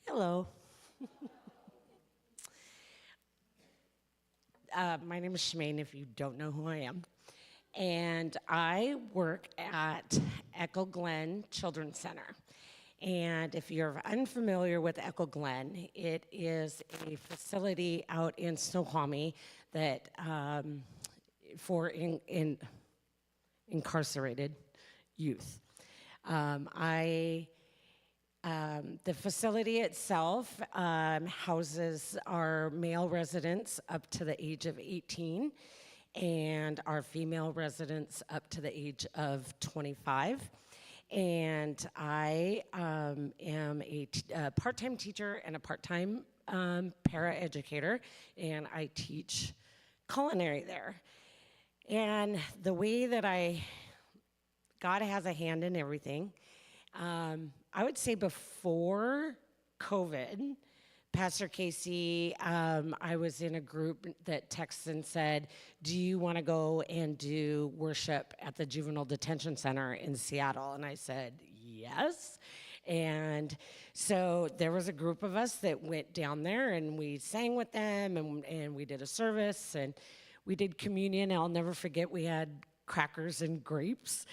Hello. My name is Chimene, if you don't know who I am. And I work at Echo Glen Children's Center. And if you're unfamiliar with Echo Glen, it is a facility out in Snoqualmie that for incarcerated youth. The facility itself houses our male residents up to the age of 18 and our female residents up to the age of 25. And I am a part-time teacher and a part-time para-educator, and I teach culinary there. And the way that God has a hand in everything. I would say before COVID, Pastor Casey, I was in a group that texted and said, do you want to go and do worship at the Juvenile Detention Center in Seattle? And I said, yes. And so there was a group of us that went down there and we sang with them and we did a service and we did communion. I'll never forget, we had crackers and grapes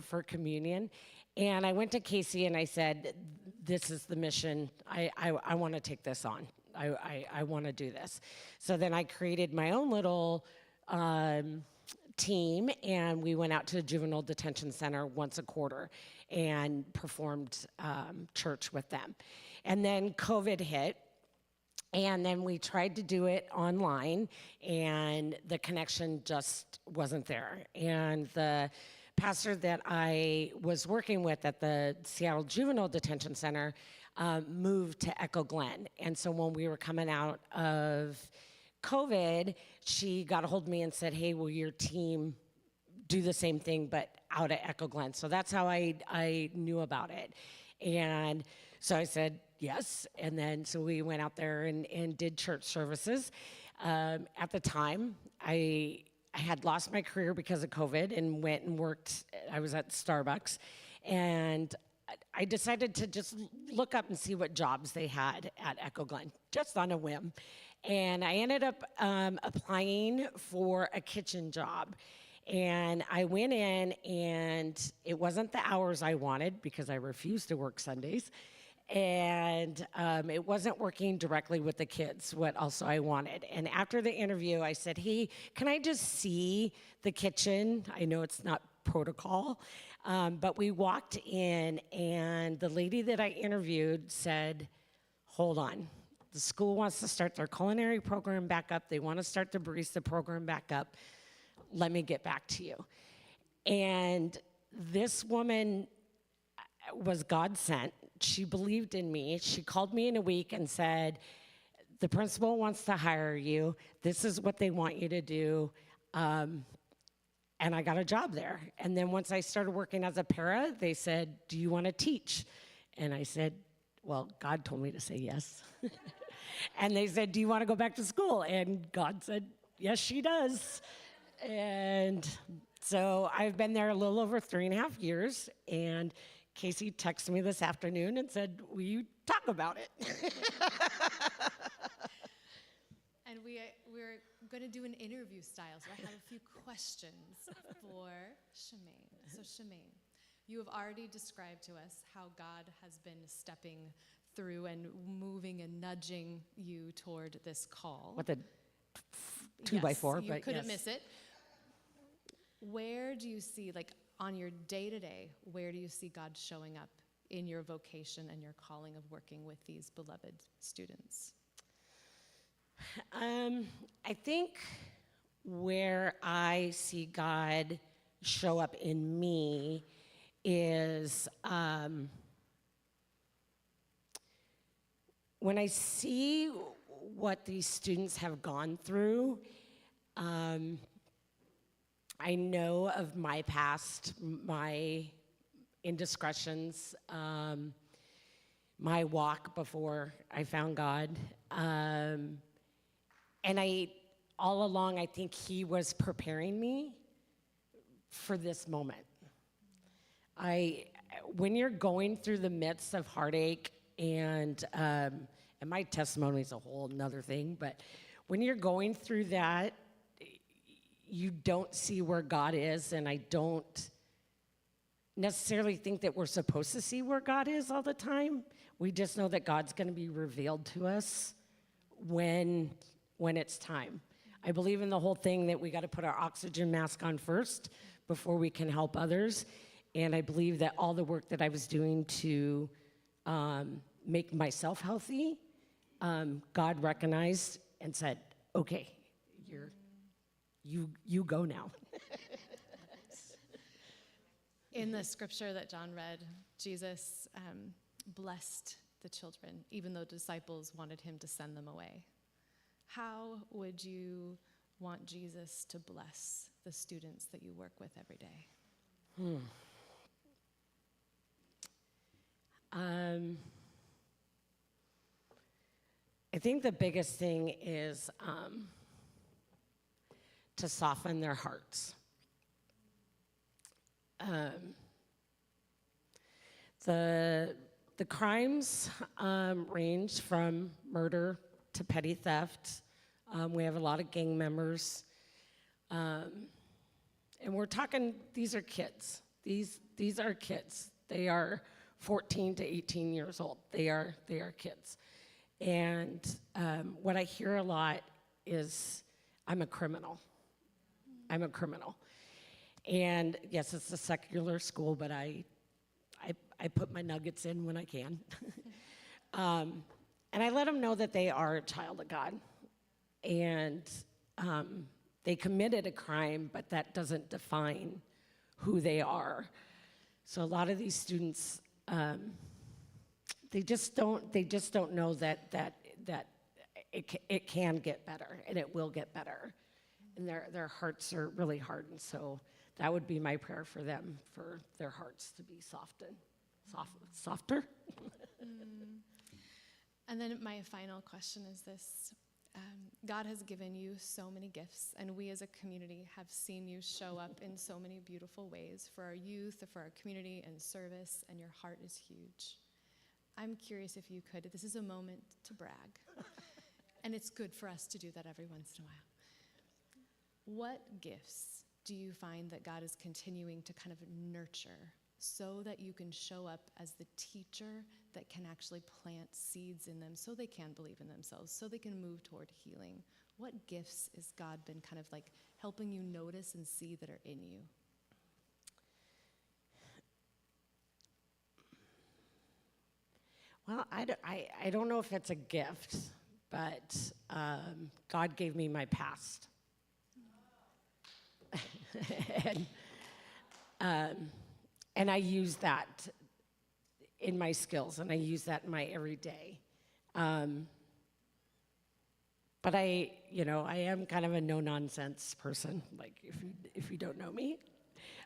for communion. And I went to Casey and I said, this is the mission. I want to take this on. I want to do this. So then I created my own little team, and we went out to the Juvenile Detention Center once a quarter and performed church with them. And then COVID hit. And then we tried to do it online, and the connection just wasn't there. And the pastor that I was working with at the Seattle Juvenile Detention Center moved to Echo Glen. And so when we were coming out of COVID, she got a hold of me and said, hey, will your team do the same thing but out at Echo Glen? So that's how I knew about it. And so I said, yes. And then so we went out there and did church services. At the time, I had lost my career because of COVID and went and worked. I was at Starbucks. And I decided to just look up and see what jobs they had at Echo Glen, just on a whim. And I ended up applying for a kitchen job. And I went in, and it wasn't the hours I wanted because I refused to work Sundays. And it wasn't working directly with the kids, what also I wanted. And after the interview, I said, hey, can I just see the kitchen? I know it's not protocol, but we walked in, and the lady that I interviewed said, hold on. The school wants to start their culinary program back up. They want to start the barista program back up. Let me get back to you. And this woman was God sent. She believed in me. She called me in a week and said, the principal wants to hire you. This is what they want you to do. And I got a job there. And then once I started working as a para, they said, do you want to teach? And I said, well, God told me to say yes. And they said, do you want to go back to school? And God said, yes, she does. And so I've been there a little over 3.5 years. And Casey texted me this afternoon and said, will you talk about it? And we're going to do an interview style, so I have a few questions for Chimene. So Chimene, you have already described to us how God has been stepping through and moving and nudging you toward this call. With a 2x4, you but couldn't yes. miss it. Where do you see, like, on your day-to-day, where do you see God showing up in your vocation and your calling of working with these beloved students? I think where I see God show up in me is when I see what these students have gone through. I know of my past, my indiscretions, my walk before I found God. And all along, I think he was preparing me for this moment. When you're going through the midst of heartache and my testimony is a whole nother thing, but when you're going through that, you don't see where God is, and I don't necessarily think that we're supposed to see where God is all the time. We just know that God's going to be revealed to us when it's time. I believe in the whole thing that we got to put our oxygen mask on first before we can help others, and I believe that all the work that I was doing to make myself healthy, God recognized and said, okay, you go now. In the scripture that John read, Jesus blessed the children, even though disciples wanted him to send them away. How would you want Jesus to bless the students that you work with every day? I think the biggest thing is to soften their hearts. The crimes range from murder to petty theft. We have a lot of gang members. And we're talking, these are kids. These are kids. They are 14 to 18 years old. They are kids. And what I hear a lot is, I'm a criminal. I'm a criminal. And yes, it's a secular school, but I put my nuggets in when I can. And I let them know that they are a child of God. And they committed a crime, but that doesn't define who they are. So a lot of these students, they just don't know that it can get better, and it will get better. And their hearts are really hardened. So that would be my prayer for them, for their hearts to be softer. And then my final question is this. God has given you so many gifts, and we as a community have seen you show up in so many beautiful ways for our youth, for our community and service, and your heart is huge. I'm curious if you could, this is a moment to brag, and it's good for us to do that every once in a while. What gifts do you find that God is continuing to kind of nurture so that you can show up as the teacher that can actually plant seeds in them so they can believe in themselves, so they can move toward healing? What gifts has God been kind of like helping you notice and see that are in you? Well, I don't know if it's a gift, but God gave me my past. And I use that in my skills, and I use that in my everyday. But I am kind of a no-nonsense person, like if you don't know me.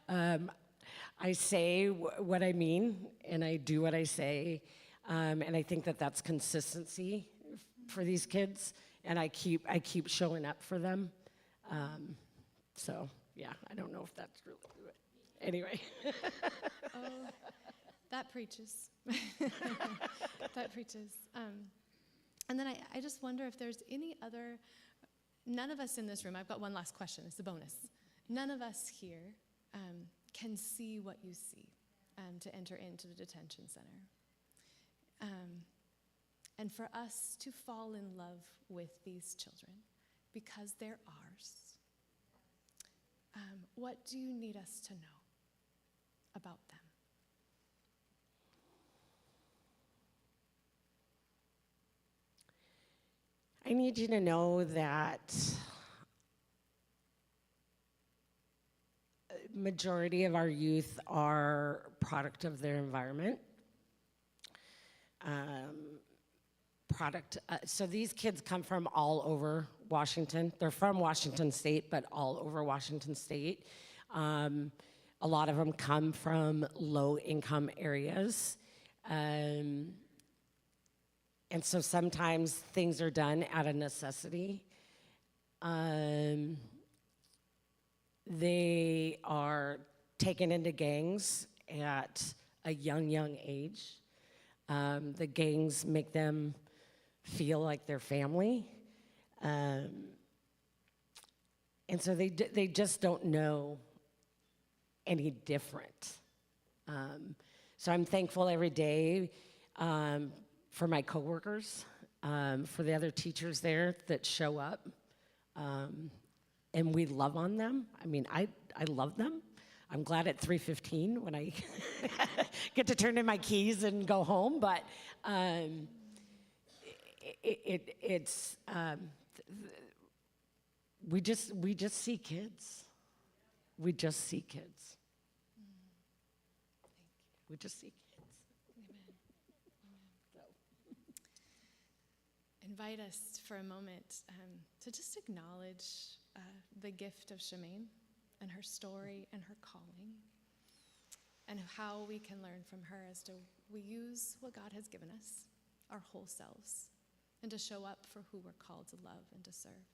I say what I mean, and I do what I say, and I think that that's consistency for these kids, and I keep showing up for them. So, yeah, I don't know if that's really it. Anyway. Oh, that preaches. That preaches. And then I just wonder if there's any other, none of us in this room, I've got one last question, it's a bonus. None of us here can see what you see to enter into the detention center. And for us to fall in love with these children because they're ours, what do you need us to know about them? I need you to know that majority of our youth are product of their environment. So these kids come from all over Washington. They're from Washington State, but all over Washington State. A lot of them come from low-income areas. And so sometimes things are done out of necessity. They are taken into gangs at a young age. The gangs make them feel like they're family. And so they just don't know any different. So I'm thankful every day for my coworkers, for the other teachers there that show up, and we love on them. I mean, I love them. I'm glad at 3:15 when I get to turn in my keys and go home, but we just see kids. We just see kids. We just see kids. Amen. Invite us for a moment to just acknowledge the gift of Chimene and her story and her calling, and how we can learn from her as to we use what God has given us, our whole selves, and to show up for who we're called to love and to serve.